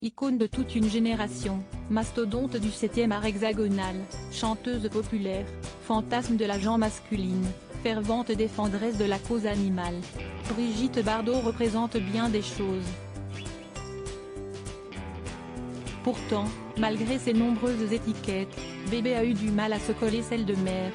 Icône de toute une génération, mastodonte du 7e art hexagonal, chanteuse populaire, fantasme de la gent masculine, fervente défendresse de la cause animale, Brigitte Bardot représente bien des choses. Pourtant, malgré ses nombreuses étiquettes, bébé a eu du mal à se coller celle de mère.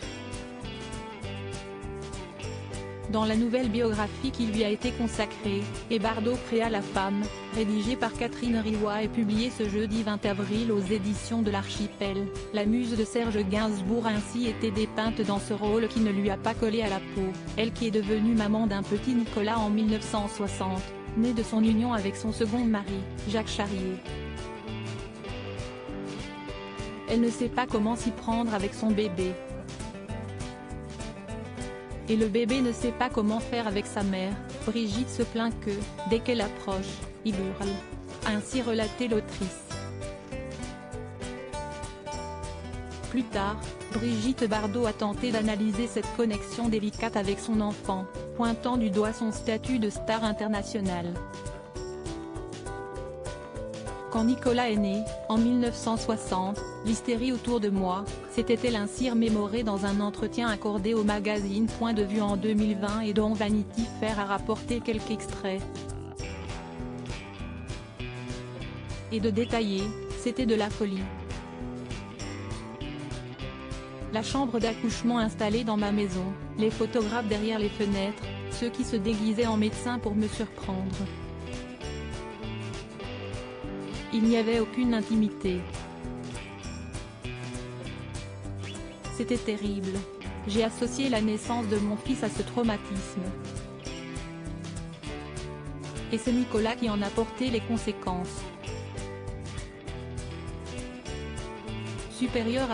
Dans la nouvelle biographie qui lui a été consacrée, Et Bardot créa la femme, rédigée par Catherine Riwa et publiée ce jeudi 20 avril aux éditions de l'Archipel, la muse de Serge Gainsbourg a ainsi été dépeinte dans ce rôle qui ne lui a pas collé à la peau, elle qui est devenue maman d'un petit Nicolas en 1960, né de son union avec son second mari, Jacques Charrier. Elle ne sait pas comment s'y prendre avec son bébé. Et le bébé ne sait pas comment faire avec sa mère. Brigitte se plaint que, dès qu'elle approche, il hurle. A ainsi relaté l'autrice. Plus tard, Brigitte Bardot a tenté d'analyser cette connexion délicate avec son enfant, pointant du doigt son statut de star internationale. Quand Nicolas est né, en 1960, l'hystérie autour de moi, s'était-elle ainsi remémorée dans un entretien accordé au magazine Point de Vue en 2020 et dont Vanity Fair a rapporté quelques extraits. Et de détailler, c'était de la folie. La chambre d'accouchement installée dans ma maison, les photographes derrière les fenêtres, ceux qui se déguisaient en médecins pour me surprendre. Il n'y avait aucune intimité. C'était terrible. J'ai associé la naissance de mon fils à ce traumatisme. Et c'est Nicolas qui en a porté les conséquences. Supérieur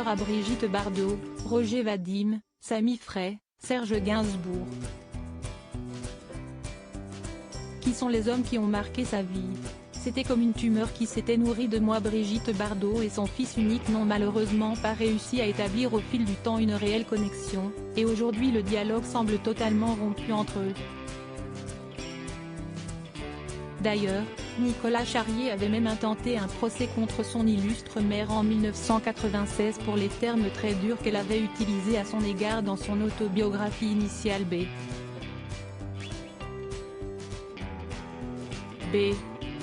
à Brigitte Bardot, Roger Vadim, Samy Frey, Serge Gainsbourg. Qui sont les hommes qui ont marqué sa vie? C'était comme une tumeur qui s'était nourrie de moi. Brigitte Bardot et son fils unique n'ont malheureusement pas réussi à établir au fil du temps une réelle connexion, et aujourd'hui le dialogue semble totalement rompu entre eux. D'ailleurs, Nicolas Charrier avait même intenté un procès contre son illustre mère en 1996 pour les termes très durs qu'elle avait utilisés à son égard dans son autobiographie initiale B.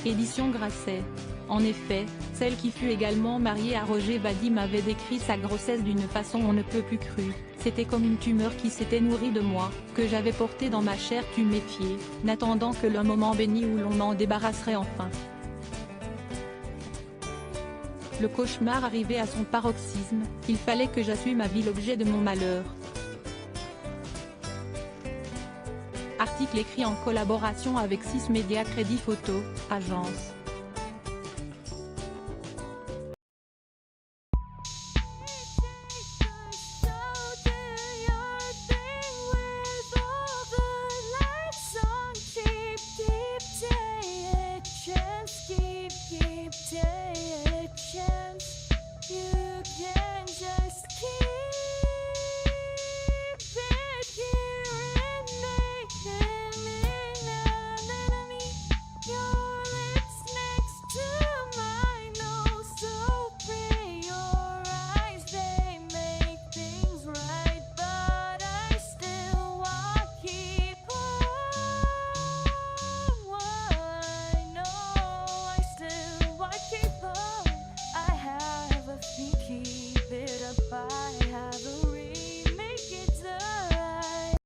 Édition Grasset. En effet, celle qui fut également mariée à Roger Vadim avait décrit sa grossesse d'une façon on ne peut plus crue. C'était comme une tumeur qui s'était nourrie de moi, que j'avais portée dans ma chair tuméfiée, n'attendant que le moment béni où l'on m'en débarrasserait enfin. Le cauchemar arrivait à son paroxysme, il fallait que j'assume à vie l'objet de mon malheur. Article écrit en collaboration avec 6 Médias Crédit Photo, agence.